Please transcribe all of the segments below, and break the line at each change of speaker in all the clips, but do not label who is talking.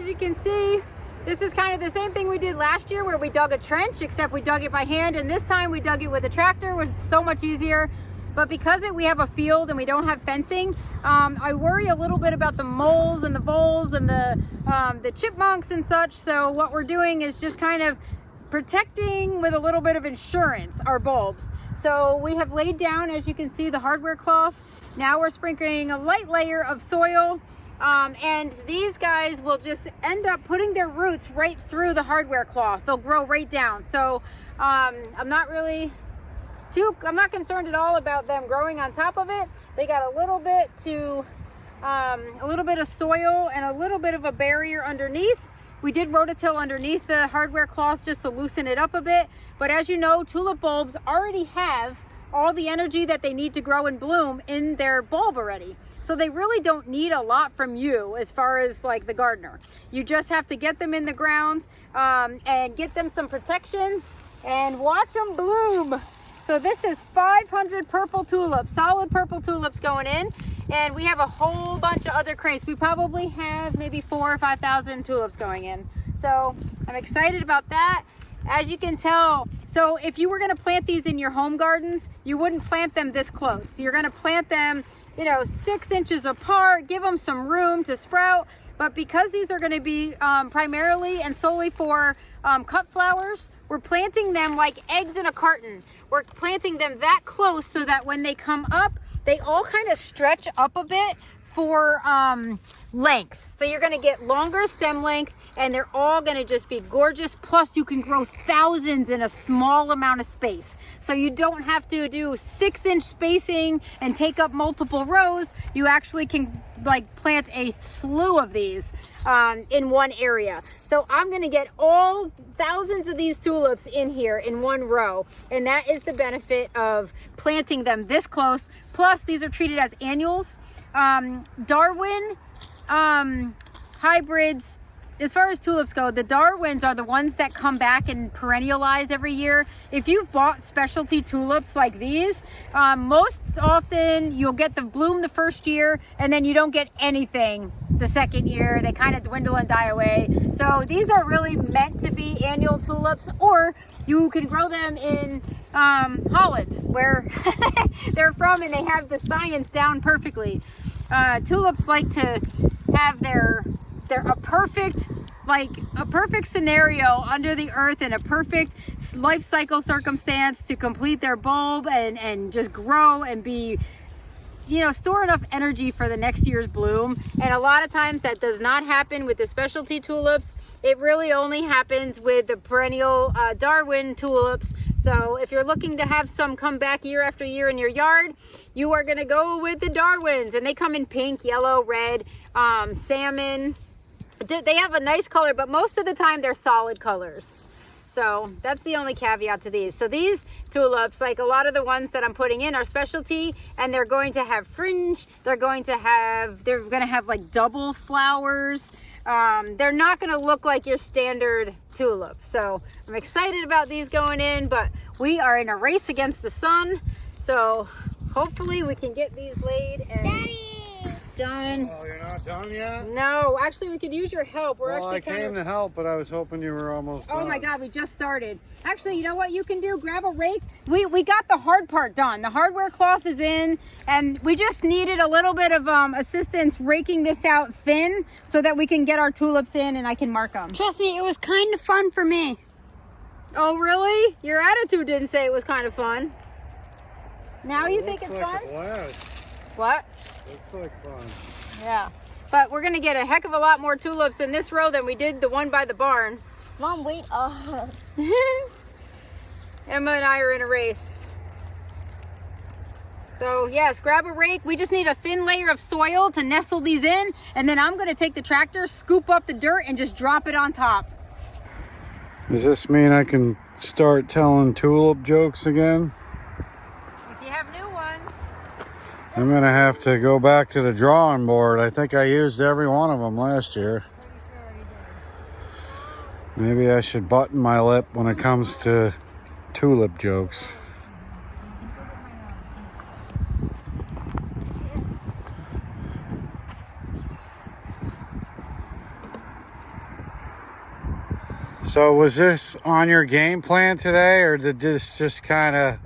as you can see, this is kind of the same thing we did last year where we dug a trench, except we dug it by hand, and this time we dug it with a tractor, which is so much easier. But because we have a field and we don't have fencing, I worry a little bit about the moles and the voles and the chipmunks and such. So what we're doing is just kind of protecting with a little bit of insurance our bulbs. So we have laid down, as you can see, the hardware cloth. Now we're sprinkling a light layer of soil, and these guys will just end up putting their roots right through the hardware cloth. They'll grow right down. So I'm not concerned at all about them growing on top of it. They got a little bit of soil and a little bit of a barrier underneath. We did rototill underneath the hardware cloth just to loosen it up a bit. But as you know, tulip bulbs already have all the energy that they need to grow and bloom in their bulb already. So they really don't need a lot from you as far as like the gardener. You just have to get them in the ground and get them some protection and watch them bloom. So this is 500 purple tulips, solid purple tulips going in. And we have a whole bunch of other crates. We probably have maybe 4,000 or 5,000 tulips going in. So I'm excited about that. As you can tell, so if you were gonna plant these in your home gardens, you wouldn't plant them this close. You're gonna plant them, 6 inches apart, give them some room to sprout. But because these are gonna be primarily and solely for cut flowers, we're planting them like eggs in a carton. We're planting them that close so that when they come up, they all kind of stretch up a bit for length. So you're gonna get longer stem length and they're all gonna just be gorgeous. Plus you can grow thousands in a small amount of space. So you don't have to do 6-inch spacing and take up multiple rows. You actually can like plant a slew of these in one area. So I'm gonna get all thousands of these tulips in here in one row. And that is the benefit of planting them this close. Plus these are treated as annuals. Darwin hybrids, as far as tulips go, the Darwins are the ones that come back and perennialize every year. If you've bought specialty tulips like these, most often you'll get the bloom the first year and then you don't get anything the second year. They kind of dwindle and die away. So these are really meant to be annual tulips, or you can grow them in Holland, where they're from, and they have the science down perfectly. Tulips like to have a perfect scenario under the earth and a perfect life cycle circumstance to complete their bulb and just grow and be, store enough energy for the next year's bloom. And a lot of times that does not happen with the specialty tulips. It really only happens with the perennial Darwin tulips. So if you're looking to have some come back year after year in your yard, you are going to go with the Darwins. And they come in pink, yellow, red, salmon. They have a nice color, but most of the time they're solid colors. So that's the only caveat to these. So these tulips, like a lot of the ones that I'm putting in, are specialty, and they're going to have fringe. They're going to have like double flowers. They're not going to look like your standard tulip. So I'm excited about these going in, but we are in a race against the sun. So hopefully we can get these laid and done.
Oh, you're not done yet?
No, actually we could use your help.
I came to help, but I was hoping you were almost done.
Oh my God, we just started. Actually, you know what you can do? Grab a rake. We got the hard part done. The hardware cloth is in, and we just needed a little bit of assistance raking this out thin so that we can get our tulips in and I can mark them.
Trust me, it was kind of fun for me.
Oh really? Your attitude didn't say it was kind of fun. Now you think it's
like
fun?
A blast.
What?
Looks like fun.
Yeah. But we're going to get a heck of a lot more tulips in this row than we did the one by the barn.
Mom, wait.
Emma and I are in a race. So yes, grab a rake. We just need a thin layer of soil to nestle these in. And then I'm going to take the tractor, scoop up the dirt, and just drop it on top.
Does this mean I can start telling tulip jokes again?
If you have new ones.
I'm going to have to go back to the drawing board. I think I used every one of them last year. Maybe I should button my lip when it comes to tulip jokes. So was this on your game plan today, or did this just kind of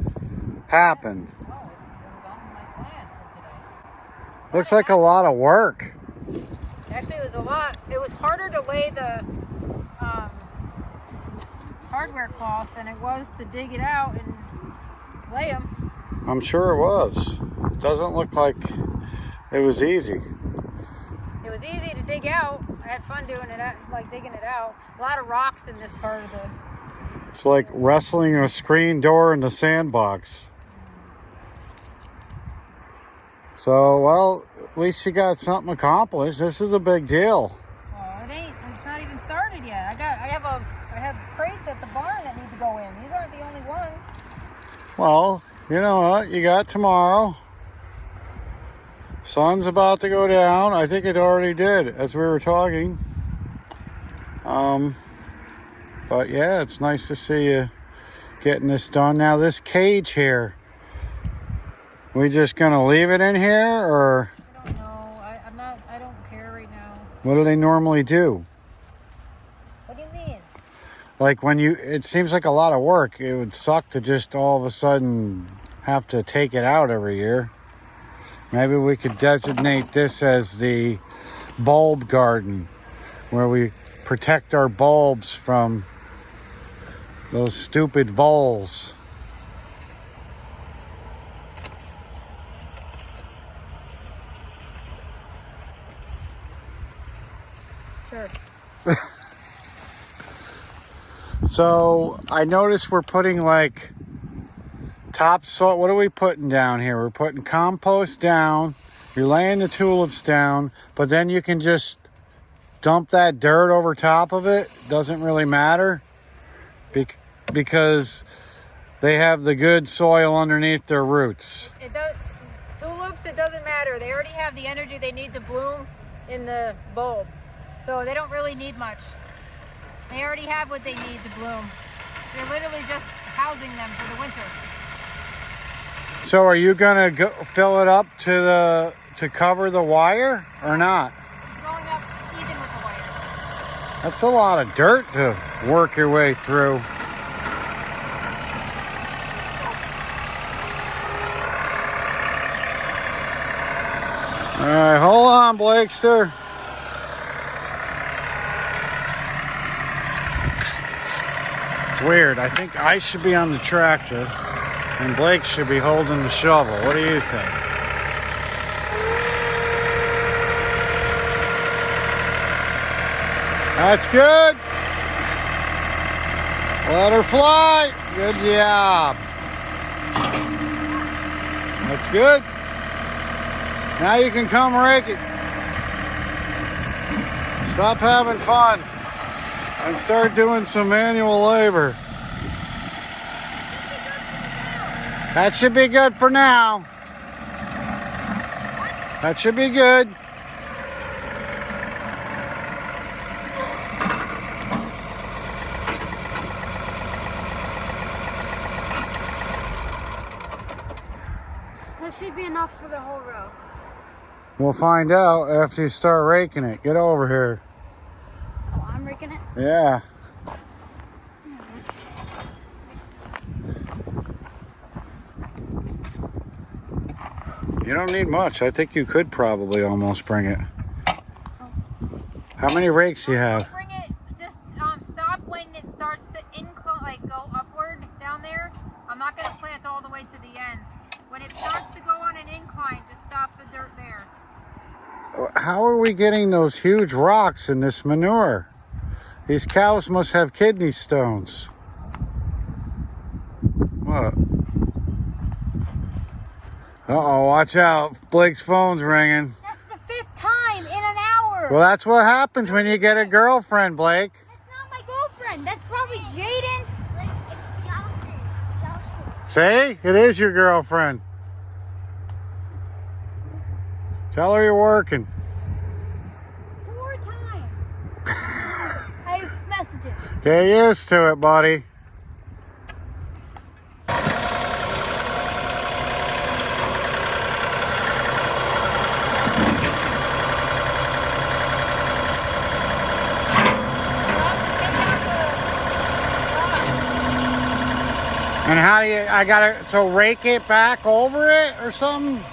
happen?
No, it was on my plan for today.
Looks like a lot of work.
Actually, it was a lot. It was harder to lay the hardware cloth than it was to dig it out and lay them.
I'm sure it was. Doesn't look like it was easy.
It was easy to dig out. I had fun doing it, like digging it out. A lot of rocks in this part of the...
It's like wrestling a screen door in the sandbox. So, well, at least you got something accomplished. This is a big deal.
Well, it's not even started yet. I have crates at the barn that need to go in. These aren't the only ones.
Well, you know what? You got tomorrow. Sun's about to go down. I think it already did as we were talking. But yeah, it's nice to see you getting this done. Now this cage here, we just gonna leave it in here, or
I don't know. I don't care right now.
what do they normally do?
What do you mean?
Like it seems like a lot of work. It would suck to just all of a sudden have to take it out every year. Maybe we could designate this as the bulb garden, where we protect our bulbs from those stupid voles.
Sure.
So I noticed we're putting like topsoil. What are we putting down here? We're putting compost down. You're laying the tulips down, but then you can just dump that dirt over top of it. Doesn't really matter because they have the good soil underneath their roots.
Tulips, it doesn't matter. They already have the energy they need to bloom in the bulb. So they don't really need much. They already have what they need to bloom. They're literally just housing them for the winter.
So are you gonna fill it up to cover the wire or not?
It's going up even with the wire.
That's a lot of dirt to work your way through. All right, hold on, Blakester. It's weird. I think I should be on the tractor and Blake should be holding the shovel. What do you think? That's good. Let her fly. Good job. That's good. Now you can come rake it. Stop having fun and start doing some manual labor. That should be good for now. That should be good.
That should be enough for the whole row.
We'll find out after you start raking it. Get over here.
Oh, I'm raking it?
Yeah. You don't need much. I think you could probably almost bring it. How many rakes do you have?
Bring it. Just stop when it starts to incline, like go upward down there. I'm not going to plant all the way to the end. When it starts to go on an incline, just stop the dirt there.
How are we getting those huge rocks in this manure? These cows must have kidney stones. What? Uh-oh, watch out. Blake's phone's ringing.
That's the 5th time in an hour.
Well, that's what happens when you get a girlfriend, Blake.
That's not my girlfriend. That's probably Jaden. Like, it's Jocelyn.
See? It is your girlfriend. Tell her you're working.
4 times. I have messages.
Get used to it, buddy. And how do you, I gotta, so rake it back over it or something?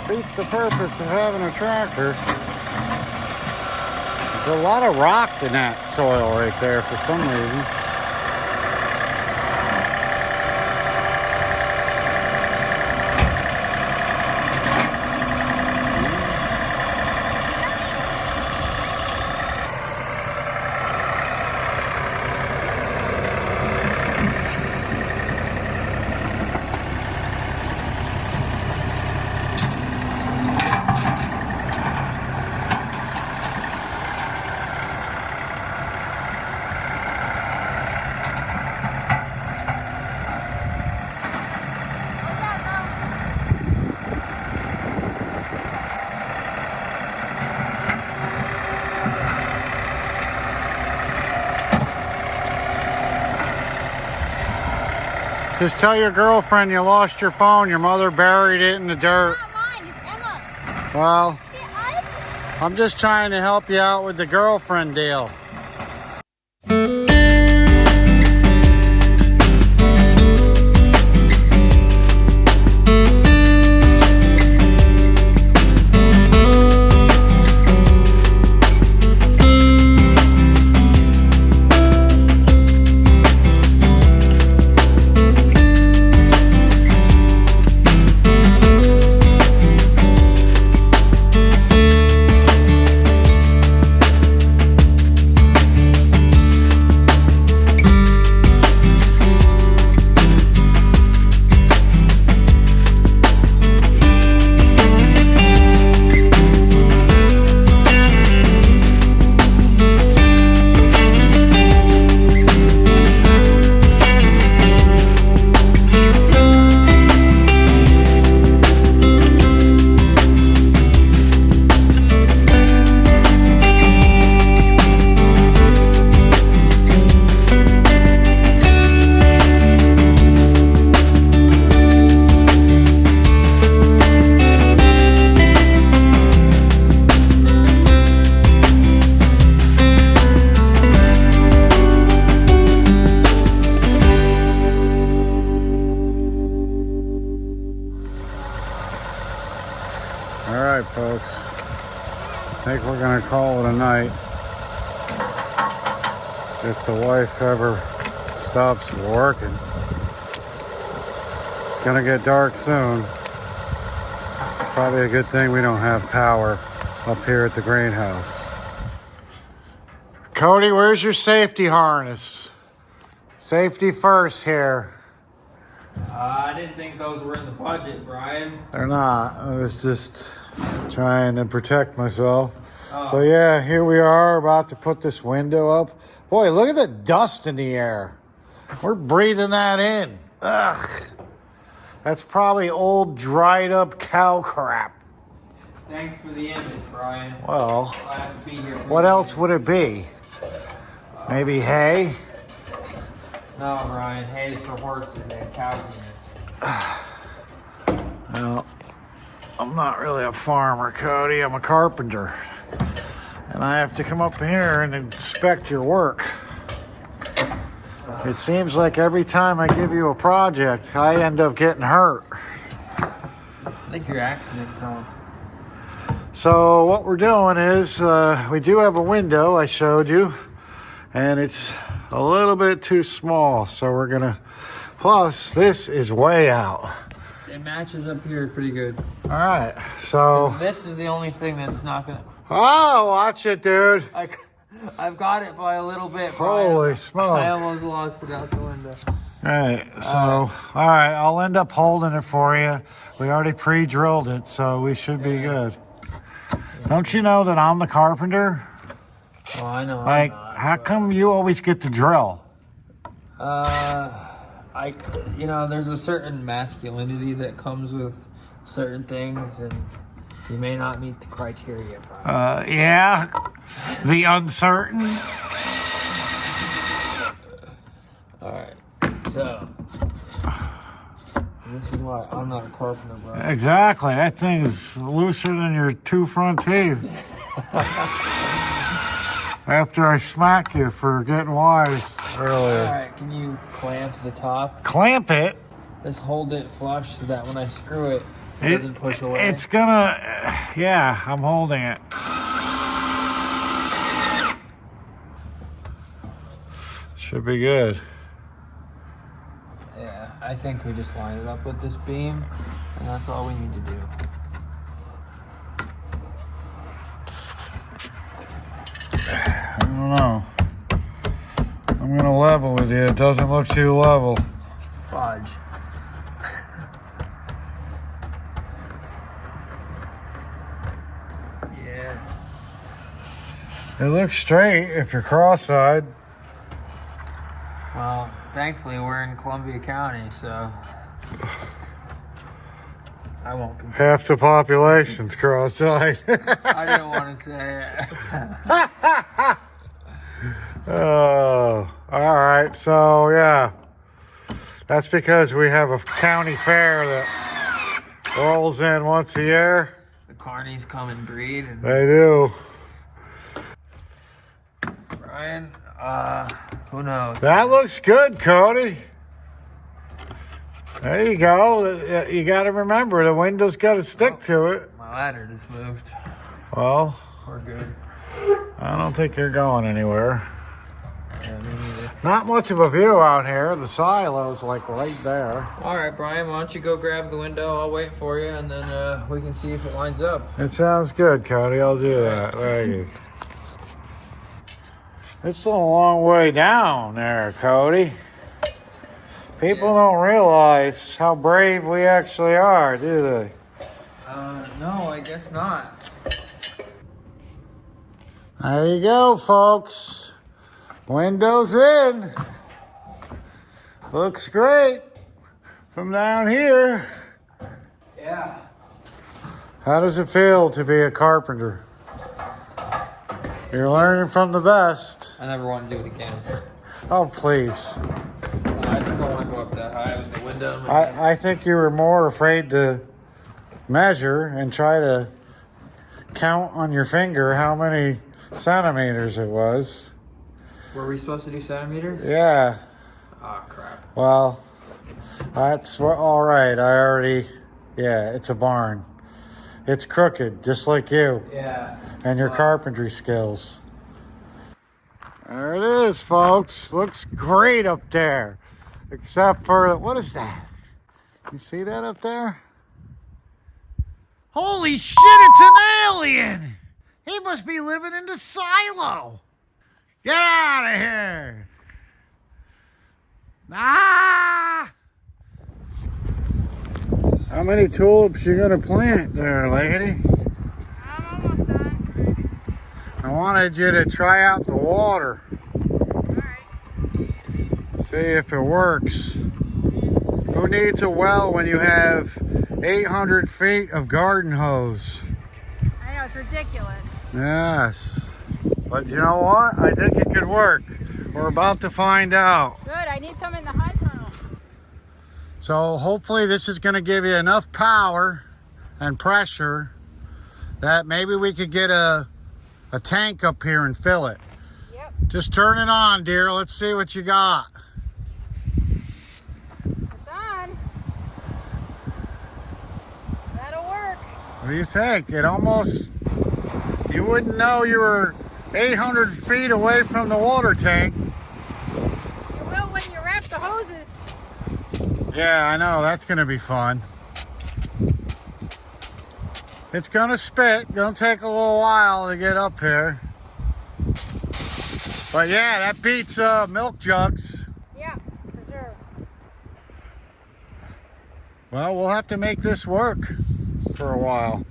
Defeats the purpose of having a tractor. There's a lot of rock in that soil right there for some reason. Just tell your girlfriend you lost your phone. Your mother buried it in the dirt.
It's not mine, it's Emma's.
Well,
Yeah,
I'm just trying to help you out with the girlfriend deal. All right, folks. I think we're gonna call it a night. If the wife ever stops working. It's gonna get dark soon. It's probably a good thing we don't have power up here at the greenhouse. Kody, where's your safety harness? Safety first here.
I didn't think those were in the budget, Bryan.
They're not. I was just trying to protect myself.
Oh.
So yeah, here we are about to put this window up. Boy, look at the dust in the air. We're breathing that in. Ugh. That's probably old dried up cow crap.
Thanks for the image, Bryan.
Well,
I have to be here.
what else would it be? Maybe hay?
No, Bryan. Hay is for horses. They have cows in there.
Well, I'm not really a farmer, Kody. I'm a carpenter. And I have to come up here and inspect your work. It seems like every time I give you a project, I end up getting hurt.
I think you're accident prone.
So what we're doing is, we do have a window I showed you, and it's a little bit too small. So we're gonna, plus this is way out.
It matches up here pretty good.
All right, so.
This is the only thing that's not gonna.
Oh, watch it, dude.
I've got it by a little bit, Bryan.
Holy smoke.
I almost lost it out the window.
All right, so, all right, I'll end up holding it for you. We already pre-drilled it, so we should be good. Don't you know that I'm the carpenter?
Oh, I know.
Like, how come you always get to drill?
There's a certain masculinity that comes with certain things, and you may not meet the criteria, Bryan.
Yeah, the uncertain.
All right, so this is why I'm not a carpenter, Bryan.
Exactly, that thing's looser than your two front teeth. After I smack you for getting wise earlier.
Alright, can you clamp the top?
Clamp it?
Just hold it flush so that when I screw it, it doesn't push away.
It's gonna, yeah, I'm holding it. Should be good.
Yeah, I think we just line it up with this beam, and that's all we need to do.
I don't know. I'm gonna level with you. It doesn't look too level.
Fudge. Yeah.
It looks straight if you're cross-eyed.
Well, thankfully we're in Columbia County, so I won't complain.
Half the population's cross-eyed.
I didn't want to say it.
Oh, all right. So, yeah. That's because we have a county fair that rolls in once a year.
The carnies come and breed. And
They do.
Bryan, who knows?
That looks good, Kody. There you go. You got to remember, the window's got to stick to it.
My ladder just moved.
Well,
We're good.
I don't think you're going anywhere.
Yeah, me neither.
Not much of a view out here. The silo's like right there.
All right, Bryan, why don't you go grab the window? I'll wait for you, and then we can see if it lines up.
It sounds good, Kody. I'll do that. There you go. It's a long way down there, Kody. People don't realize how brave we actually are, do they?
No, I guess not.
There you go, folks. Windows in. Looks great from down here.
Yeah.
How does it feel to be a carpenter? You're learning from the best.
I never want to do it again.
Oh, please.
I just don't want to go up that high with the window.
I think you were more afraid to measure and try to count on your finger how many centimeters it was.
Were we supposed to do centimeters?
Yeah.
Oh, crap.
Well, that's all right. Yeah, it's a barn. It's crooked, just like you
Yeah.
and your carpentry skills. There it is, folks. Looks great up there. Except for, what is that? You see that up there? Holy shit, it's an alien! He must be living in the silo. Get out of here. Ah! How many tulips you gonna plant there, lady?
I'm almost done.
I wanted you to try out the water.
Alright.
See if it works. Who needs a well when you have 800 feet of garden hose?
I know, it's ridiculous.
Yes. But you know what? I think it could work. We're about to find out.
Good, I need some in the high tunnel.
So hopefully this is going to give you enough power and pressure that maybe we could get a tank up here and fill it.
Yep.
Just turn it on, dear. Let's see what you got.
It's on. That'll work.
What do you think? It almost, you wouldn't know you were 800 feet away from the water tank.
You will when you wrap the hoses.
Yeah, I know. That's going to be fun. It's going to spit. Going to take a little while to get up here. But yeah, that beats milk jugs.
Yeah, for sure.
Well, we'll have to make this work for a while.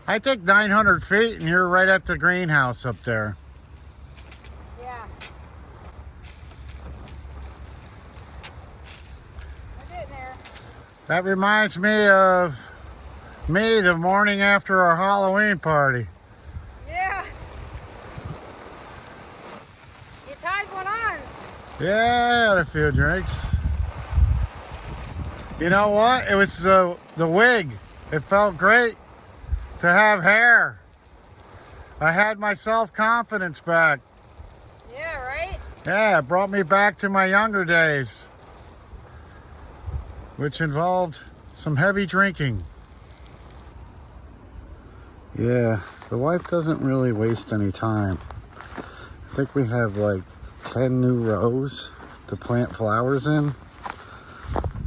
I think 900 feet and you're right at the greenhouse up there.
Yeah. We're getting there.
That reminds me of me the morning after our Halloween party.
Yeah. You tied one on.
Yeah, I had a few drinks. You know what? It was the wig. It felt great to have hair. I had my self-confidence back.
Yeah, right?
Yeah, it brought me back to my younger days, which involved some heavy drinking. Yeah, the wife doesn't really waste any time. I think we have like 10 new rows to plant flowers in.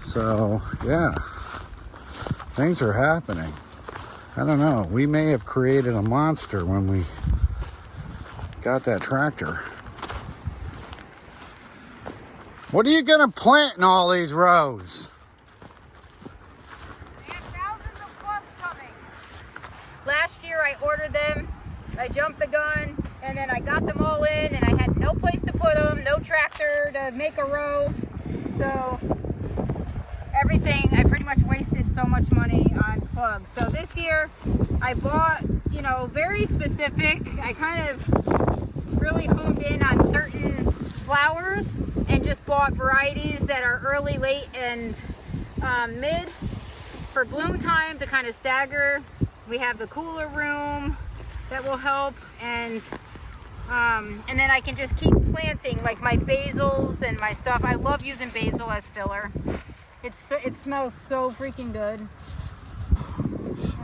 So, yeah, things are happening. I don't know. We may have created a monster when we got that tractor. What are you going to plant in all these rows?
We have thousands of plugs coming. Last year I ordered them. I jumped the gun, and then I got them all in, and I had no place to put them, no tractor to make a row. So everything, I pretty much wasted so much money on plugs. So this year I bought, you know, very specific. I kind of really honed in on certain flowers and just bought varieties that are early, late, and mid for bloom time to kind of stagger. We have the cooler room that will help, and then I can just keep planting like my basils and my stuff. I love using basil as filler. It smells so freaking good.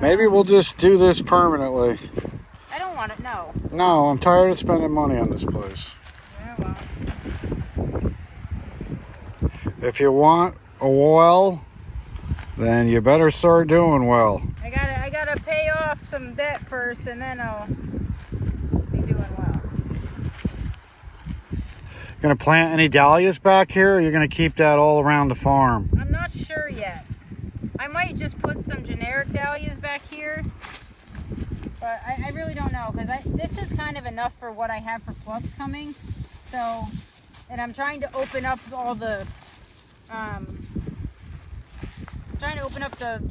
Maybe we'll just do this permanently.
I don't want it, no.
No, I'm tired of spending money on this place.
Yeah, well.
If you want a well, then you better start doing well.
I gotta pay off some debt first, and then I'll be doing well.
Gonna plant any dahlias back here, or you're gonna keep that all around the farm?
I'm not sure yet. I might just put some generic dahlias back here, but I really don't know, because this is kind of enough for what I have for plugs coming. So, and I'm trying to open up all the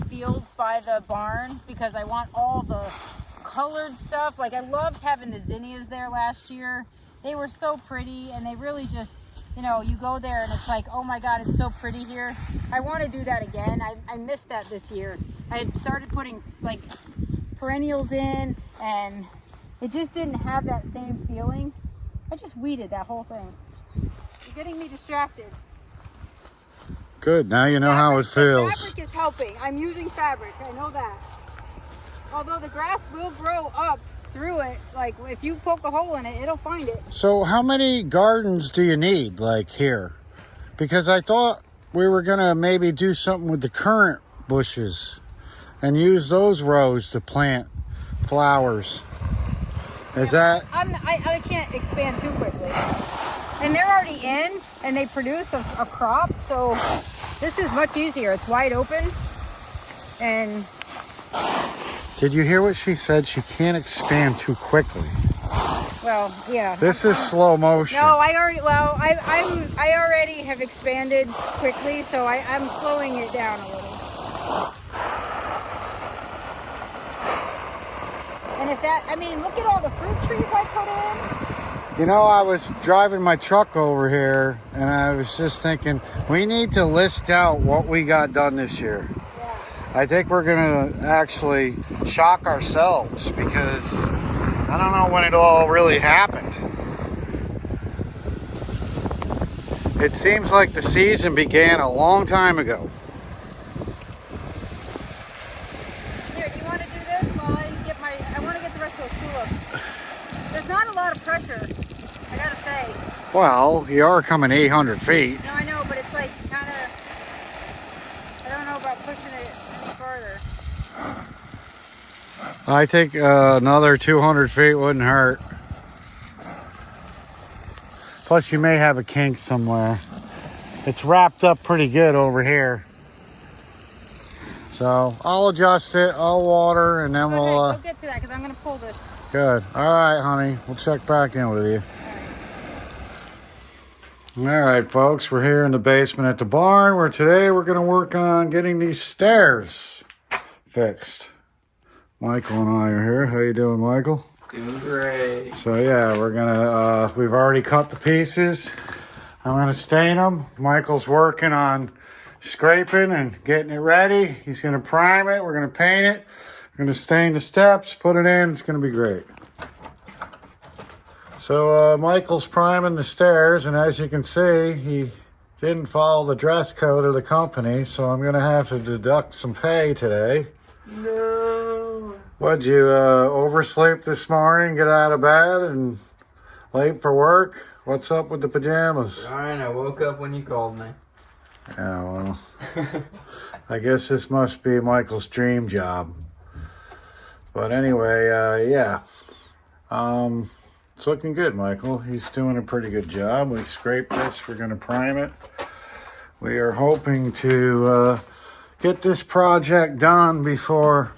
fields by the barn, because I want all the colored stuff. Like, I loved having the zinnias there last year. They were so pretty, and they really just, you know, you go there and it's like, oh my God, it's so pretty here. I want to do that again. I missed that this year. I had started putting like perennials in, and it just didn't have that same feeling. I just weeded that whole thing. You're getting me distracted.
Good, now you know how it feels.
Fabric is helping. I'm using fabric, I know that. Although the grass will grow up through it, like if you poke a hole in it, it'll find it.
So how many gardens do you need, like here? Because I thought we were gonna maybe do something with the currant bushes and use those rows to plant flowers. Is that?
I can't expand too quickly. And they're already in, and they produce a crop, so this is much easier. It's wide open, and...
Did you hear what she said? She can't expand too quickly.
Well, yeah.
This is slow motion.
No, I already have expanded quickly, so I'm slowing it down a little. And if that, I mean, look at all the fruit trees I put in.
You know, I was driving my truck over here, and I was just thinking, we need to list out what we got done this year.
Yeah.
I think we're going to actually shock ourselves, because I don't know when it all really happened. It seems like the season began a long time ago.
Here, do you want to do this while I get I want to get the rest of those tulips. There's not a lot of pressure, I gotta say.
Well, you are coming 800 feet.
No, I know, but it's like kind of, I don't know about pushing it any farther.
I think another 200 feet wouldn't hurt. Plus, you may have a kink somewhere. It's wrapped up pretty good over here. So I'll adjust it, I'll water, and then
Okay,
we'll...
we'll get to that, because I'm going to pull this.
Good. All right, honey. We'll check back in with you. All right, folks. We're here in the basement at the barn, where today we're going to work on getting these stairs fixed. Michael and I are here. How you doing, Michael?
Doing great.
So yeah, we're gonna, we've already cut the pieces. I'm gonna stain them. Michael's working on scraping and getting it ready. He's gonna prime it. We're gonna paint it. We're gonna stain the steps, put it in. It's gonna be great. So Michael's priming the stairs, and as you can see, he didn't follow the dress code of the company, so I'm gonna have to deduct some pay today.
No.
What'd you oversleep this morning, get out of bed, and late for work? What's up with the pajamas?
Bryan, I woke up when you called me.
Yeah, well, I guess this must be Michael's dream job. But anyway, yeah. It's looking good, Michael. He's doing a pretty good job. We scraped this. We're going to prime it. We are hoping to get this project done before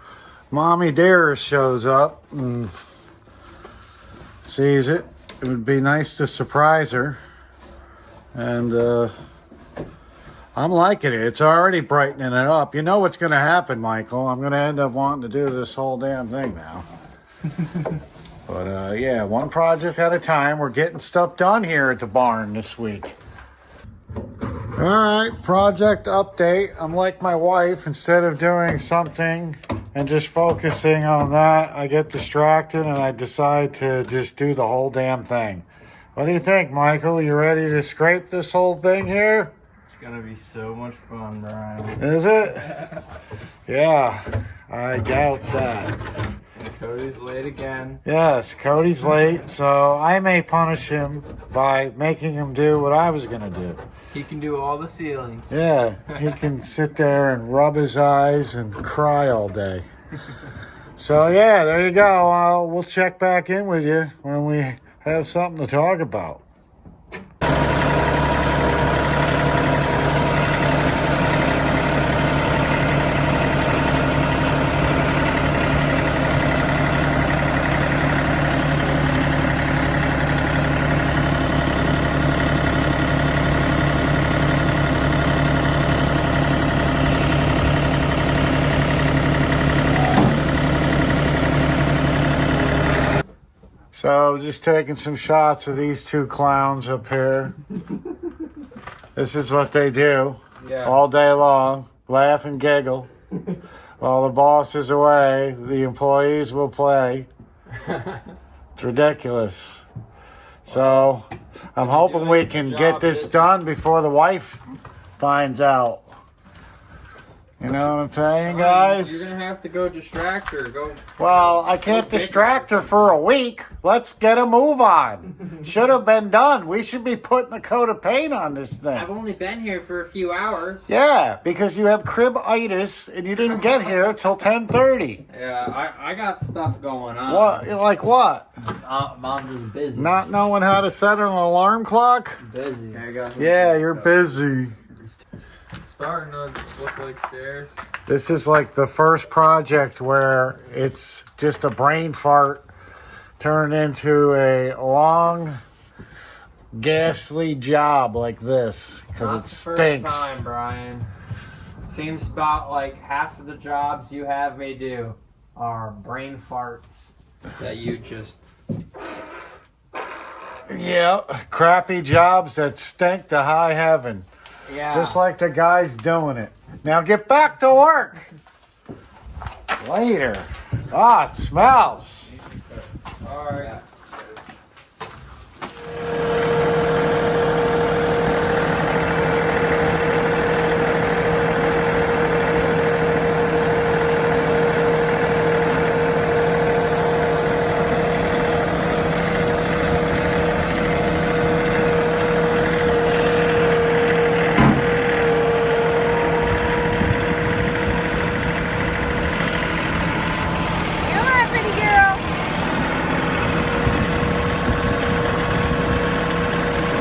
Mommy Dearest shows up and sees it. It would be nice to surprise her. And I'm liking it. It's already brightening it up. You know what's going to happen, Michael. I'm going to end up wanting to do this whole damn thing now. But yeah, one project at a time. We're getting stuff done here at the barn this week. All right, project update. I'm like my wife. Instead of doing something and just focusing on that, I get distracted and I decide to just do the whole damn thing. What do you think, Michael? You ready to scrape this whole thing here?
It's gonna be so much fun, Bryan.
Is it? Yeah, I doubt that.
Kody's late again.
Yes, Kody's late, so I may punish him by making him do what I was going to do.
He can do all the ceilings.
Yeah, he can sit there and rub his eyes and cry all day. So yeah, there you go. We'll check back in with you when we have something to talk about. So just taking some shots of these two clowns up here. This is what they do all day long. Laugh and giggle. While the boss is away, the employees will play. It's ridiculous. So I'm hoping we can get this done before the wife finds out. You know what I'm saying, guys?
You're gonna have to go distract her.
Well, I can't distract her for a week. Let's get a move on. Should have been done. We should be putting a coat of paint on this thing.
I've only been here for a few hours.
Yeah, because you have cribitis and you didn't get here till 10:30.
Yeah, I got stuff going on.
What? Like what?
Mom's just busy.
Not knowing how to set an alarm clock?
Busy.
Yeah, you're busy.
Starting to look like stairs.
This is like the first project where it's just a brain fart turned into a long, ghastly job like this because it stinks.
First time, Bryan. Seems about like half of the jobs you have me do are brain farts that you just.
Yeah, crappy jobs that stink to high heaven.
Yeah.
Just like the guys doing it. Now get back to work. Later. Ah, it smells.
All right.
Come on, pretty girl.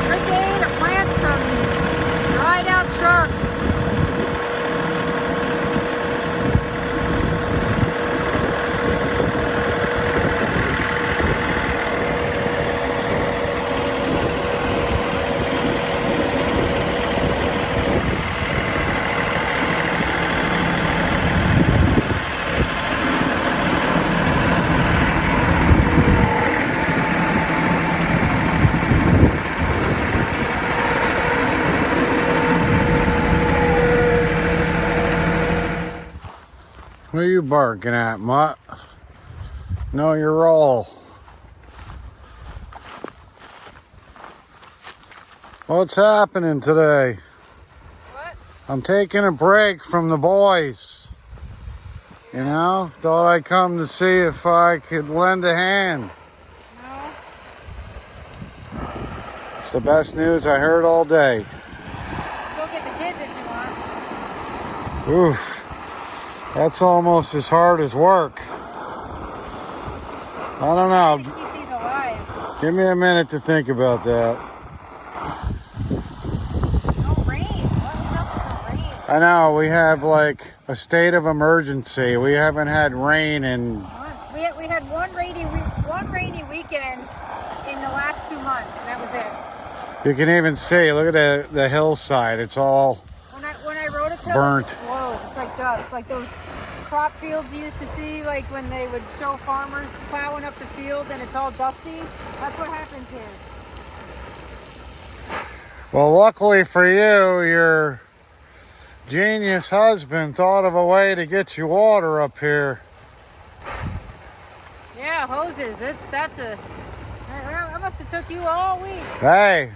Good day to plant some dried out shrubs.
What are you barking at, Mutt? Know your role. What's happening today?
What?
I'm taking a break from the boys. You know, thought I'd come to see if I could lend a hand.
No.
It's the best news I heard all day.
Go get the kids if you want.
Oof, that's almost as hard as work. I don't know.
Keep these alive.
Give me a minute to think about that.
No rain. What is up with the rain?
I know, we have like a state of emergency. We haven't had rain in...
We had one rainy weekend in the last 2 months, and that was it.
You can even see, look at the hillside. It's all
When I rode it till
burnt.
it glows. It's like dust. Like those crop fields you used to see, like when they would show farmers plowing up the field and it's all dusty. That's what happens here.
Well, luckily for you, your genius husband thought of a way to get you water up here.
Yeah, hoses. That must have took you all week.
Hey,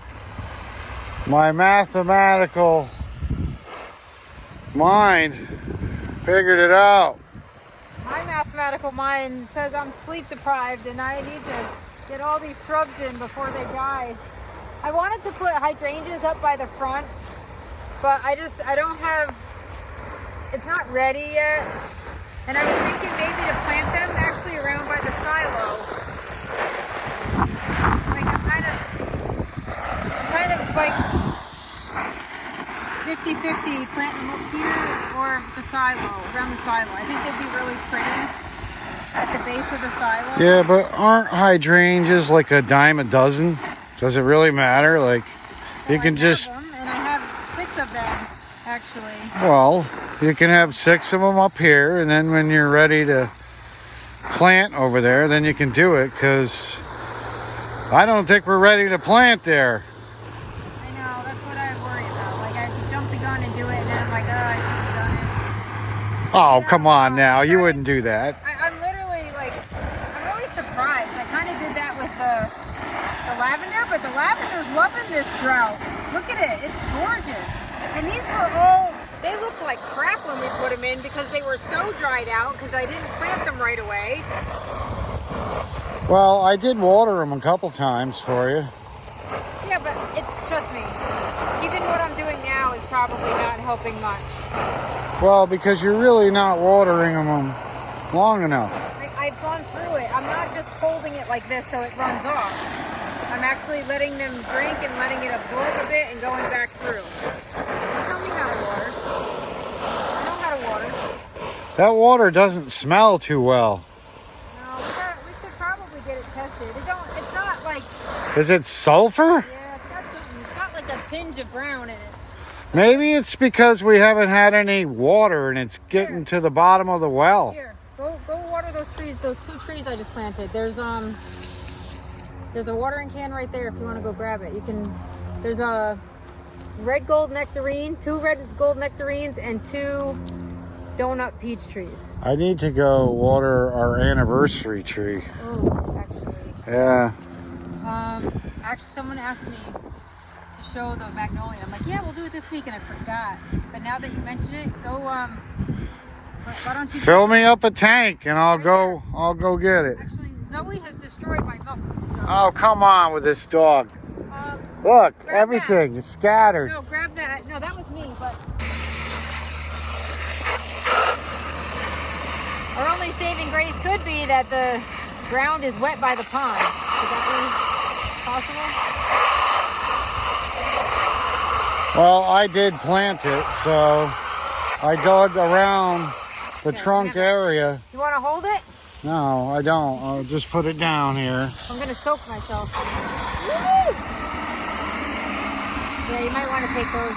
my mathematical mind figured it out.
My mathematical mind says I'm sleep deprived and I need to get all these shrubs in before they die. I wanted to put hydrangeas up by the front, but I don't have, it's not ready yet. And I was thinking maybe to plant them actually around by the silo. Like I'm kind of like 50-50 plant them up here or the silo, around the silo. I think they'd be really pretty at the base of the silo.
Yeah, but aren't hydrangeas like a dime a dozen? Does it really matter? Like, you can just...
them, and I have 6 of them, actually.
Well, you can have 6 of them up here, and then when you're ready to plant over there, then you can do it, because I don't think we're ready to plant there.
I know, that's what I worry about. Like, I have to jump the gun and do it, and then I'm like, oh, I should have done it.
Oh, come on now. You wouldn't do that.
I'm literally, like, I'm really surprised. I kind of did that with the lavender, but the lavender's loving this drought. Look at it. It's gorgeous. And these were all, they looked like crap when we put them in because they were so dried out because I didn't plant them right away.
Well, I did water them a couple times for you.
Yeah, but trust me, even what I'm doing now is probably not helping much.
Well, because you're really not watering them long enough.
I've gone through it. I'm not just holding it like this so it runs off. I'm actually letting them drink and letting it absorb a bit and going back through. Don't tell me how to water. I know how to water.
That water doesn't smell too well.
No, we could probably get it tested. It's not like...
Is it sulfur?
Yeah, it's got like a tinge of brown in it.
Maybe it's because we haven't had any water and it's getting to the bottom of the well.
Here, go water those trees, those 2 trees I just planted. There's a watering can right there if you want to go grab it. There's a red gold nectarine, 2 red gold nectarines, and 2 donut peach trees.
I need to go water our anniversary tree.
Oh, actually.
Yeah.
Actually, someone asked me to show the magnolia. I'm like, yeah, we'll do it this week, and I forgot. But now that you mention it, go. Why don't you
Fill me up a tank and I'll go get it.
Actually, Zoe has destroyed my milk. So,
Oh, come on with this dog. Look, everything is scattered.
no, grab that. No, that was me, but. Our only saving grace could be that the ground is wet by the pond. Could that be possible?
Well, I did plant it, so I dug around the trunk area.
You want to hold it?
No, I don't. I'll just put it down here.
I'm going to soak myself. Woo! Yeah, you might want to take those.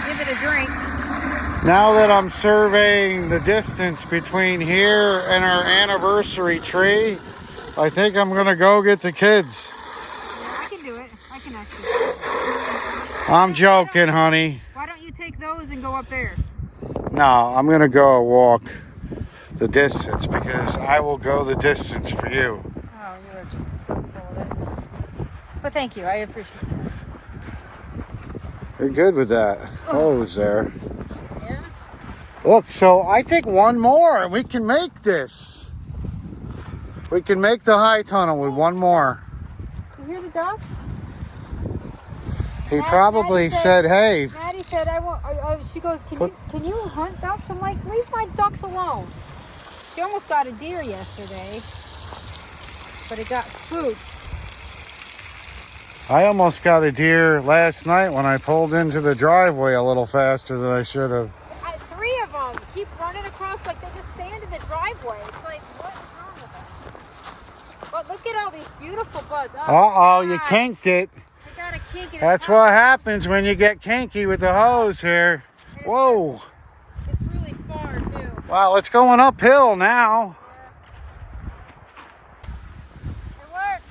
Give it a drink.
Now that I'm surveying the distance between here and our anniversary tree, I think I'm going to go get the kids.
Yeah, I can do it. I can actually.
I'm joking, honey.
Why don't you take those and go up there?
No, I'm going to go walk the distance because I will go the distance for you.
Oh, you were just full of it. But thank you, I appreciate it.
You're good with that hose there.
Yeah.
Look, so I think one more and we can make this. We can make the high tunnel with one more.
You hear the ducks?
He probably said, hey.
Maddie said, I want, she goes, can you hunt ducks? I'm like, leave my ducks alone. She almost got a deer yesterday, but it got spooked.
I almost got a deer last night when I pulled into the driveway a little faster than I should have.
3 of them keep running across like they just stand in the driveway. It's like, what is wrong with them? But look at all these beautiful buds.
Uh-oh, you kinked it.
I got a kink in it.
That's what happens when you get kinky with the hose here. Whoa.
It's really far, too.
Wow, it's going uphill now.
It worked.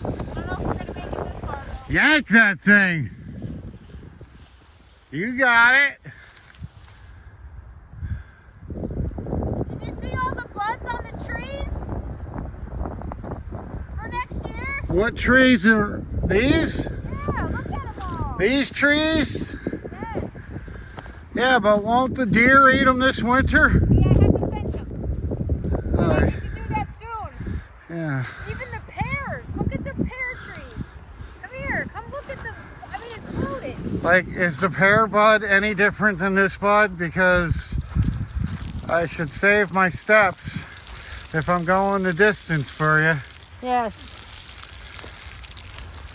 I don't know if we're going to make it this far, though.
Yank that thing. You got it.
Did you see all the buds on the trees for next year?
What trees are these?
Yeah, look at them all.
These trees?
Yes.
Yeah, but won't the deer eat them this winter?
Yeah, I have to fence them. I need to do that soon.
Yeah.
Even the pears. Look at the pear trees. Come here. Come look at them. I mean, it's loaded.
Like, is the pear bud any different than this bud? Because I should save my steps if I'm going the distance for you.
Yes.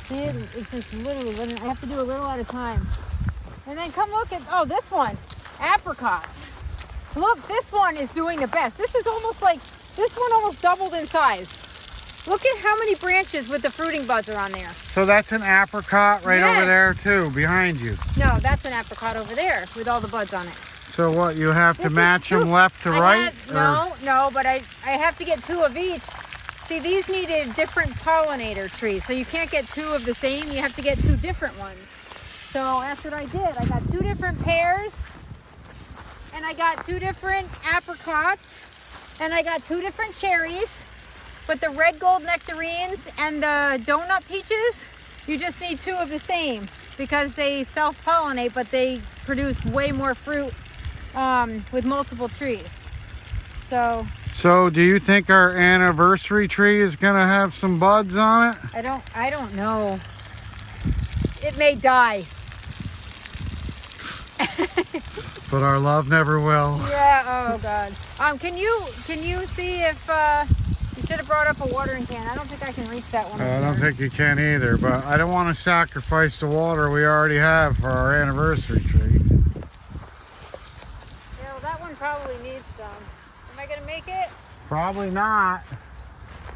See, it's just literally, I have to do a little at a time. And then come look at, oh, this one, apricots. Look, this one is doing the best. This is almost like, this one almost doubled in size. Look at how many branches with the fruiting buds are on there.
So that's an apricot right over there too, behind you.
No, that's an apricot over there with all the buds on it.
So what, you have to match them left to right?
No, but I have to get 2 of each. See, these needed different pollinator trees, so you can't get 2 of the same. You have to get 2 different ones. So that's what I did. I got 2 different pears, and I got 2 different apricots, and I got 2 different cherries. But the red gold nectarines and the donut peaches, you just need 2 of the same because they self-pollinate, but they produce way more fruit with multiple trees. So
do you think our anniversary tree is gonna have some buds on it?
I don't know. It may die.
But our love never will.
Yeah, oh God. Can you see if you should have brought up a watering can. I don't think I can reach that one.
I don't think you can either, but I don't want to sacrifice the water we already have for our anniversary tree.
Yeah, well, that one probably needs some. Am I gonna make it?
Probably not.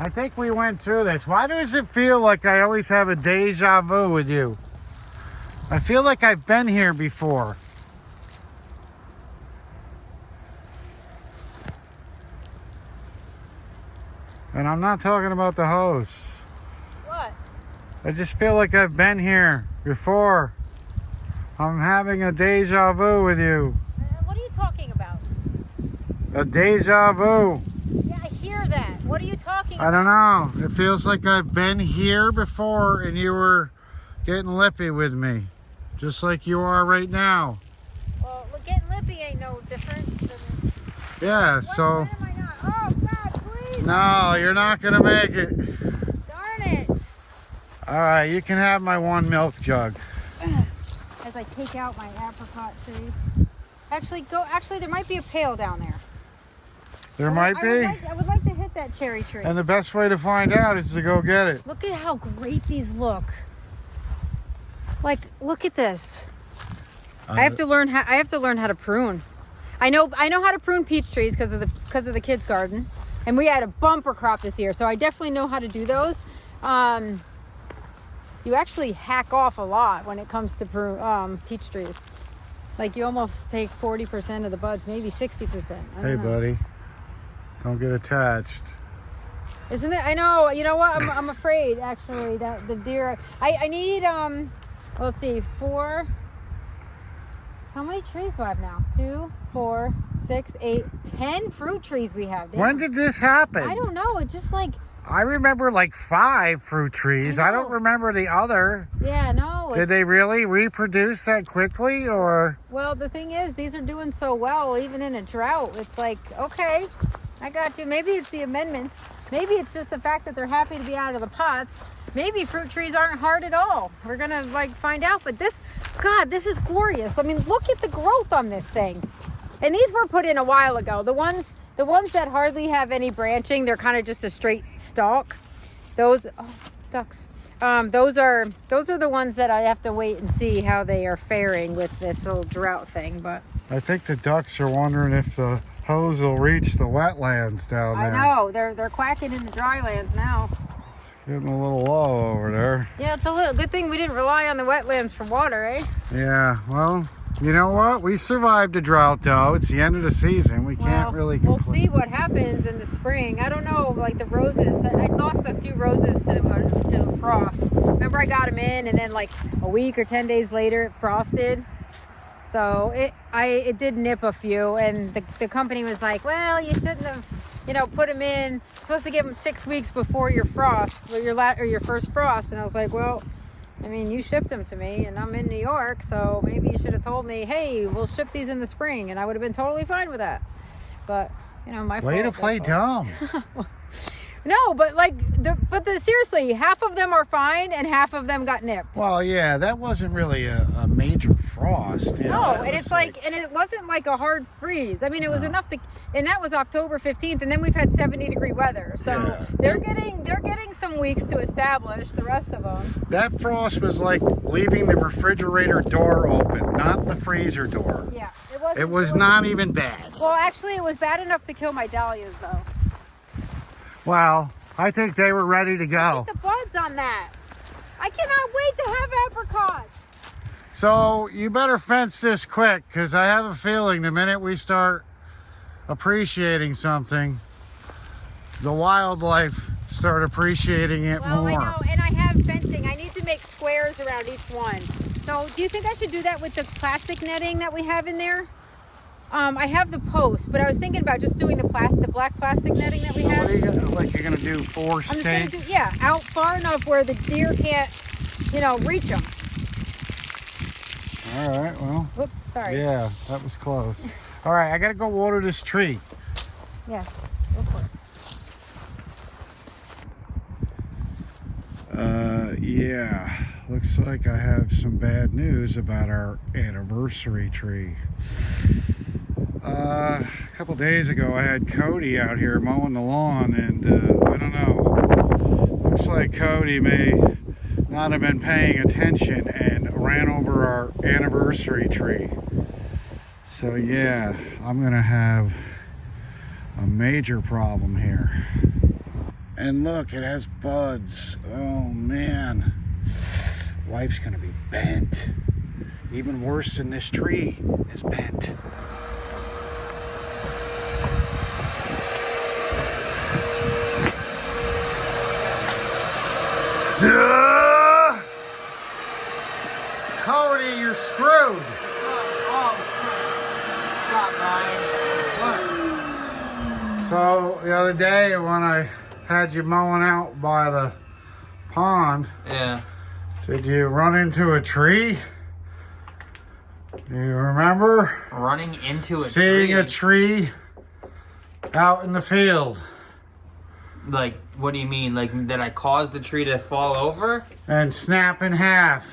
I think we went through this. Why does it feel like I always have a deja vu with you? I feel like I've been here before. And I'm not talking about the hose.
What?
I just feel like I've been here before. I'm having a deja vu with you.
What are you talking about?
A deja vu.
Yeah, I hear that. What are you talking about?
I don't know. It feels like I've been here before and you were getting lippy with me. Just like you are right now.
Well, getting lippy ain't no different than...
Yeah, so...
When am I not? Oh, God, please!
No, you're not going to make it.
Darn it!
All right, you can have my 1 milk jug.
As I take out my apricot tree. Actually, there might be a pail down there.
There might be.
I would like to hit that cherry tree.
And the best way to find out is to go get it.
Look at how great these look. Like, look at this. I have to learn how to prune. I know how to prune peach trees because of the kids' garden, and we had a bumper crop this year, so I definitely know how to do those. You actually hack off a lot when it comes to peach trees. Like you almost take 40% of the buds, maybe 60%.
Hey, buddy, don't get attached.
Isn't it? I know. You know what? I'm afraid actually that the deer. I need let's see, 4. How many trees do I have now? 2, 4, 6, 8, 10 fruit trees we have.
When did this happen?
I don't know. It just like
I remember like 5 fruit trees. I don't remember the other.
Yeah, no.
Did they really reproduce that quickly, or?
Well, the thing is, these are doing so well, even in a drought. It's like, okay, I got you. Maybe it's the amendments. Maybe it's just the fact that they're happy to be out of the pots. Maybe fruit trees aren't hard at all. We're gonna like find out. But this, God, this is glorious. I mean, look at the growth on this thing. And these were put in a while ago. The ones that hardly have any branching, they're kind of just a straight stalk. Those, oh, ducks. Those are the ones that I have to wait and see how they are faring with this little drought thing. But
I think the ducks are wondering if the hose will reach the wetlands down there.
I know they're quacking in the drylands now.
It's getting a little low over there.
Yeah, it's a little good thing we didn't rely on the wetlands for water, eh?
Yeah, well, you know what? We survived a drought, though. It's the end of the season. We can't really
We'll
complain.
see what happens in the spring. I don't know, like the roses. I lost a few roses to frost. Remember, I got them in, and then like a week or 10 days later, it frosted. So it did nip a few, and the company was like, well, you shouldn't have, put them in. You're supposed to give them 6 weeks before your frost, or your first frost. And I was like, well, I mean, you shipped them to me, and I'm in New York, so maybe you should have told me, hey, we'll ship these in the spring, and I would have been totally fine with that. But my fault.
Way to play dumb.
No, but seriously, half of them are fine, and half of them got nipped.
Well, yeah, that wasn't really a major frost.
No, and it's and it wasn't like a hard freeze. I mean, it was enough to, and that was October 15th, and then we've had 70-degree weather. So
Yeah.
they're getting some weeks to establish the rest of them.
That frost was like leaving the refrigerator door open, not the freezer door.
Yeah,
It was not even bad.
Well, actually, it was bad enough to kill my dahlias, though.
Well, I think they were ready to go.
Look at the buds on that. I cannot wait to have apricots.
So you better fence this quick, because I have a feeling the minute we start appreciating something, the wildlife start appreciating it
Well,
more.
I know, and I have fencing. I need to make squares around each one. So do you think I should do that with the plastic netting that we have in there? I have the post, but I was thinking about just doing the black plastic netting that we
So
have.
what are you gonna, like you're gonna do 4
I'm just gonna
stakes?
do, out far enough where the deer can't, reach them.
All right, well,
Whoops, sorry.
yeah, that was close. All right, I gotta go water this tree.
Yeah, go for it.
Yeah, looks like I have some bad news about our anniversary tree. A couple days ago, I had Kody out here mowing the lawn, and I don't know. Looks like Kody may not have been paying attention and ran over our anniversary tree. So yeah, I'm gonna have a major problem here. And look, it has buds. Oh man, wife's gonna be bent. Even worse than this tree is bent. Kody, you're screwed. So the other day when I had you mowing out by the pond,
Yeah.
did you run into a tree? Do you remember
Running into a
seeing
tree.
a tree out in the field
Like, what do you mean? Like, did I cause the tree to fall over?
and snap in half?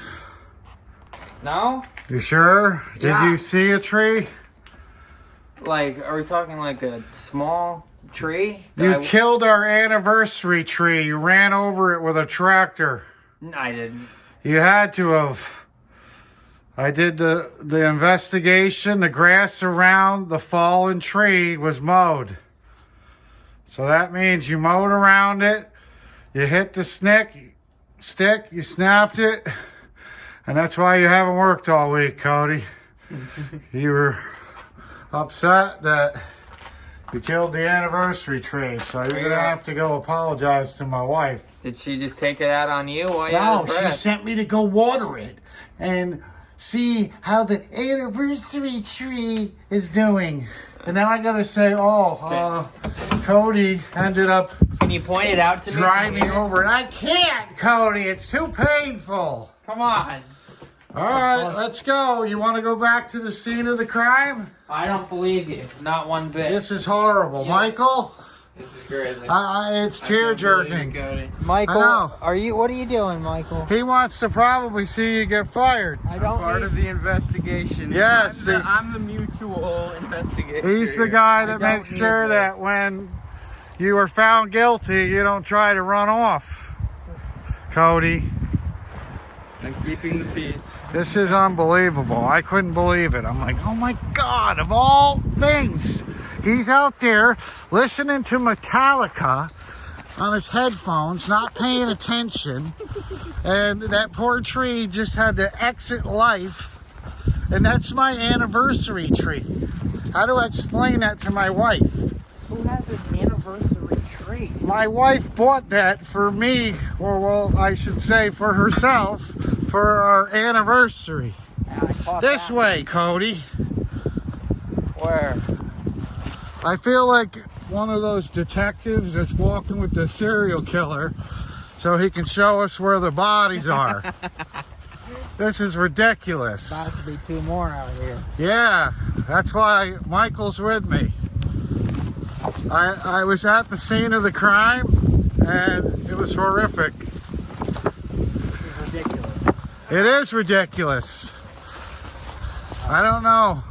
No?
You sure? Did
Yeah.
you see a tree?
Like, are we talking like a small tree?
You
that
killed our anniversary tree. You ran over it with a tractor.
I didn't.
You had to have. I did the investigation. The grass around the fallen tree was mowed. So that means you mowed around it. You hit the stick, you snapped it. And that's why you haven't worked all week, Kody. You were upset that you killed the anniversary tree. So you're going to have to go apologize to my wife.
Did she just take it out on you while you
No,
had
she
breath?
sent me to go water it and see how the anniversary tree is doing. And now I gotta say, Kody ended up
Can you point it out to me?
driving over it. I can't, Kody. It's too painful.
Come on.
All right, let's go. You want to go back to the scene of the crime?
I don't believe you. Not one bit.
This is horrible.
Yeah.
Michael?
This is crazy.
It's tear-jerking.
Michael,
I know.
what are you doing, Michael?
He wants to probably see you get fired.
I don't
Part of the investigation.
Yes,
I'm the mutual investigator.
He's the guy that makes sure that when you are found guilty, you don't try to run off. Kody,
I'm keeping the peace.
this is unbelievable. I couldn't believe it. I'm like, oh my God, of all things. He's out there listening to Metallica on his headphones, not paying attention. And that poor tree just had to exit life. And that's my anniversary tree. How do I explain that to my wife?
Who has an anniversary tree?
My wife bought that for me, or well, I should say for herself, for our anniversary. This way, Kody.
Where?
I feel like one of those detectives that's walking with the serial killer so he can show us where the bodies are. This is ridiculous.
About to be 2 more out here.
Yeah, that's why Michael's with me. I was at the scene of the crime and it was horrific.
This is ridiculous.
It is ridiculous. I don't know.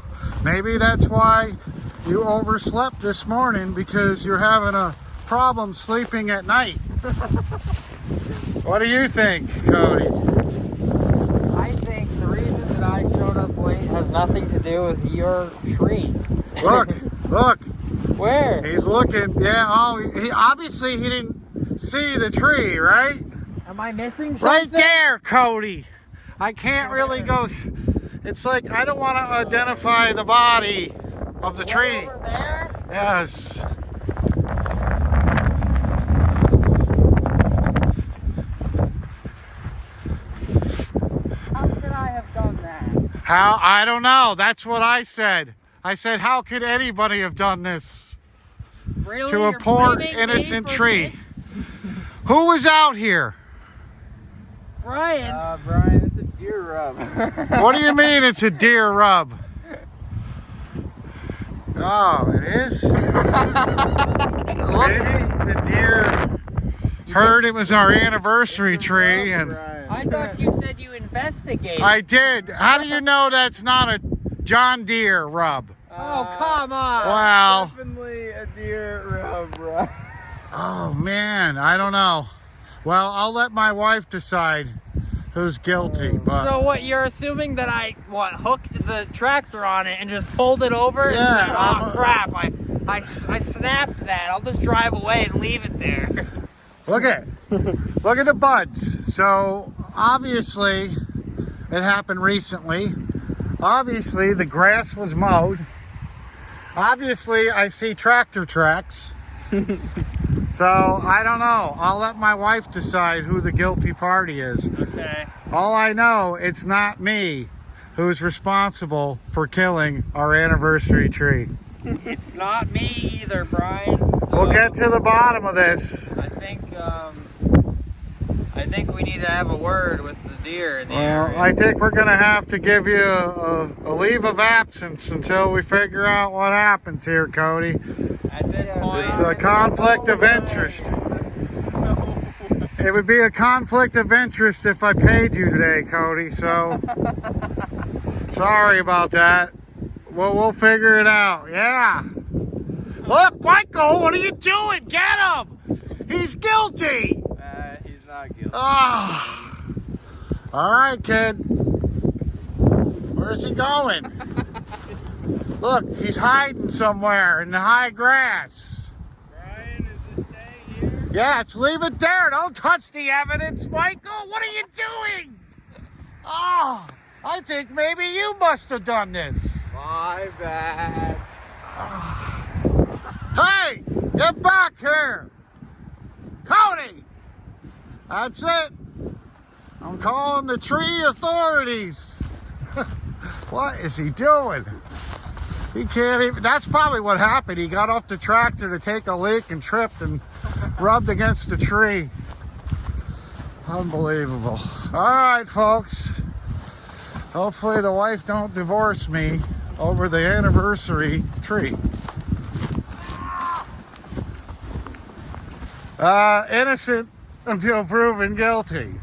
Maybe that's why you overslept this morning, because you're having a problem sleeping at night. What do you think, Kody?
I think the reason that I showed up late has nothing to do with your tree.
Look, look.
Where?
He's looking. Yeah, he obviously he didn't see the tree, right?
Am I missing something?
Right there, Kody. I can't really go. It's like I don't want to identify the body of the tree.
Over there?
Yes.
How could I have done that?
How? I don't know. That's what I said. I said, how could anybody have done this
Really?
to a
You're
poor
blaming me
innocent
for
tree?
this?
Who was out here?
Bryan.
Bryan, it's a deer rub.
What do you mean it's a deer rub? Oh, it is? Maybe the deer heard it was our anniversary tree, and
I thought you said you investigated.
I did. How do you know that's not a John Deere rub?
Oh, come on.
Wow.
Definitely a deer rub, right?
Oh, man. I don't know. Well, I'll let my wife decide who's guilty, but...
So what, you're assuming that I, hooked the tractor on it and just pulled it over?
Yeah,
And said, oh, crap, I snapped that. I'll just drive away and leave it there.
Look at the buds. So obviously it happened recently. Obviously the grass was mowed. Obviously I see tractor tracks. So I don't know. I'll let my wife decide who the guilty party is.
Okay.
All I know, it's not me who's responsible for killing our anniversary tree.
It's not me either, Bryan.
We'll get to the bottom of this.
I think we need to have a word with the deer in the area.
I think we're going to have to give you a leave of absence until we figure out what happens here, Kody.
At this point,
It's a conflict of interest. It would be a conflict of interest if I paid you today, Kody, so sorry about that. We'll figure it out. Yeah. Look, Michael, what are you doing? Get him! He's guilty!
He's not guilty.
Oh. All right, kid. Where's he going? Look, he's hiding somewhere in the high grass.
Bryan, is this staying here?
Yeah, leave it there. Don't touch the evidence, Michael. What are you doing? Oh, I think maybe you must have done this.
My bad.
Hey, get back here. Kody. That's it. I'm calling the tree authorities. What is he doing? He can't even. That's probably what happened. He got off the tractor to take a leak and tripped and rubbed against the tree. Unbelievable. All right, folks. Hopefully the wife don't divorce me over the anniversary tree. Innocent until proven guilty.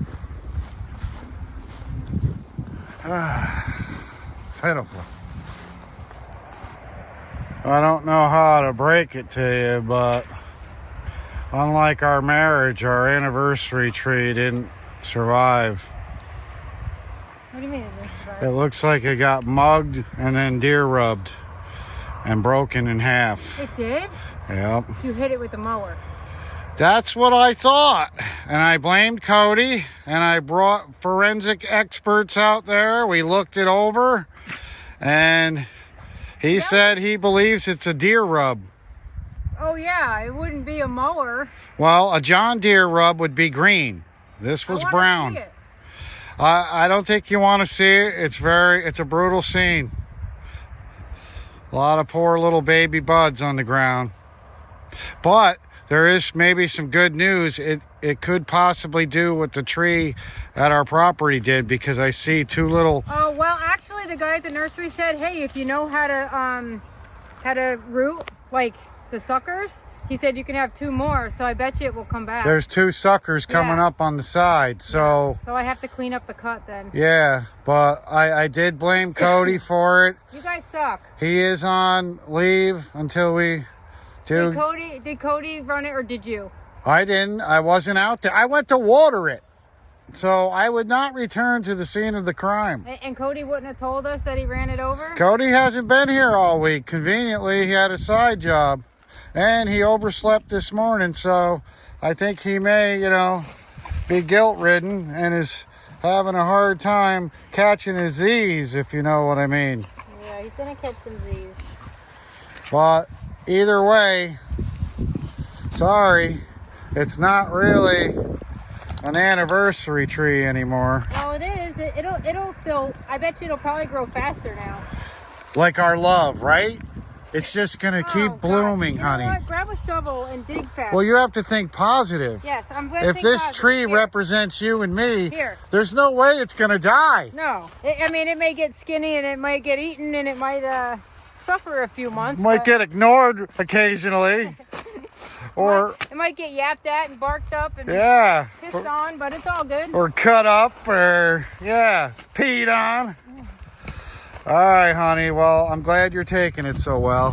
Pitiful. I don't know how to break it to you, but unlike our marriage, our anniversary tree didn't survive.
What do you mean it didn't survive?
It looks like it got mugged and then deer rubbed and broken in half.
It did?
Yep.
You hit it with the mower.
That's what I thought. And I blamed Kody, and I brought forensic experts out there. We looked it over, and he said he believes it's a deer rub.
Oh yeah, it wouldn't be a mower.
Well, a John Deere rub would be green. This was
I wanna
brown.
see it.
I don't think you want to see it. It's a brutal scene. A lot of poor little baby buds on the ground. But there is maybe some good news. It could possibly do what the tree at our property did, because I see two little.
Oh well, actually, the guy at the nursery said, "Hey, if you know how to root like the suckers," he said you can have 2 more. So I bet you it will come back.
There's 2 suckers coming up on the side. So
I have to clean up the cut then.
yeah, but I did blame Kody for it.
You guys suck.
He is on leave until we do.
Did Kody run it or did you?
I didn't. I wasn't out there. I went to water it. So I would not return to the scene of the crime.
And Kody wouldn't have told us that he ran it over?
Kody hasn't been here all week. Conveniently, he had a side job. And he overslept this morning. So I think he may, be guilt-ridden and is having a hard time catching his Z's, if you know what I mean.
Yeah, he's going to catch some Z's.
But either way, sorry, it's not really an anniversary tree anymore.
Well, it is. It'll still, I bet you it'll probably grow faster now.
Like our love, right? It's just going to keep
God.
blooming,
You know
honey.
what? Grab a shovel and dig faster.
Well, you have to think positive.
Yes, I'm going to
If
think
this
positive.
tree
Here.
represents you and me,
Here.
there's no way it's going to die.
No. I mean, it may get skinny and it might get eaten and it might suffer a few months.
Might
but
get ignored occasionally. Or,
it might get yapped at and barked up and
yeah.
pissed on, but it's all good.
Or cut up, or, peed on. All right, honey. Well, I'm glad you're taking it so well.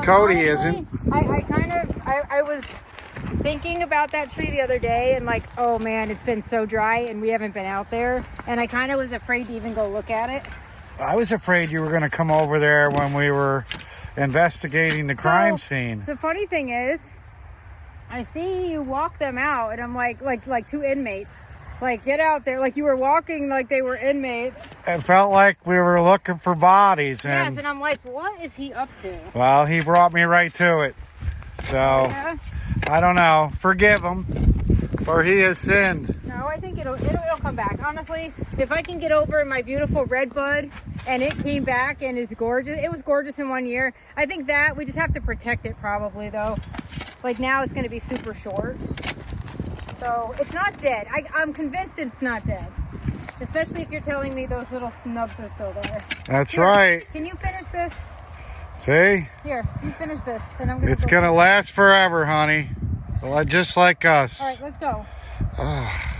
Kody isn't.
I was thinking about that tree the other day and like, oh man, it's been so dry and we haven't been out there. And I kind of was afraid to even go look at it.
I was afraid you were going to come over there when we were investigating the crime scene.
The funny thing is, I see you walk them out and I'm like 2 inmates. Like, get out there. Like you were walking like they were inmates.
It felt like we were looking for bodies.
Yes,
And,
and I'm like, what is he up to?
well, he brought me right to it. So,
Yeah.
I don't know. Forgive him, for he has sinned.
No, I think it'll come back. Honestly, if I can get over my beautiful red bud and it came back and is gorgeous. It was gorgeous in 1 year. I think that we just have to protect it probably though. Like now it's going to be super short. So it's not dead. I'm convinced it's not dead. Especially if you're telling me those little nubs are still there.
That's
Here,
right.
Can you finish this?
See?
Here, you finish this. And I'm going to
It's going to last forever, honey. Just like us.
All right, let's go.
Ah.